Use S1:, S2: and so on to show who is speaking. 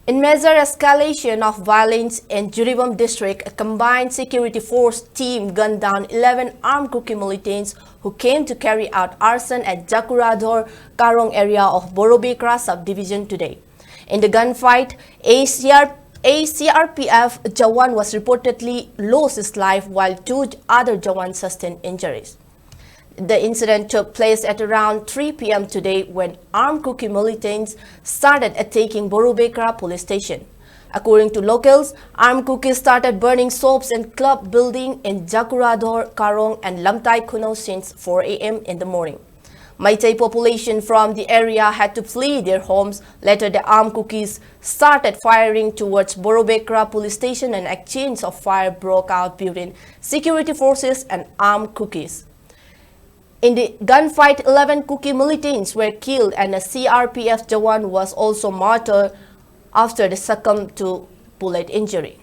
S1: In major escalation of violence in Jiribam district, a combined security force team gunned down 11 armed Kuki militants who came to carry out arson at Jakuradhor Karong area of Borobekra subdivision today. In the gunfight, a CRPF Jawan was reportedly lost his life while two other Jawans sustained injuries. The incident took place at around 3 p.m. today when armed Kuki militants started attacking Borobekra police station. According to locals, armed Kuki started burning shops and club building in Jakuradhor, Karong and Lamtai Kuno since 4 a.m. in the morning. Meitei population from the area had to flee their homes. Later, the armed Kukis started firing towards Borobekra police station and exchange of fire broke out between security forces and armed Kukis. In the gunfight, 11 Kuki militants were killed and a CRPF Jawan was also martyred after the succumb to bullet injury.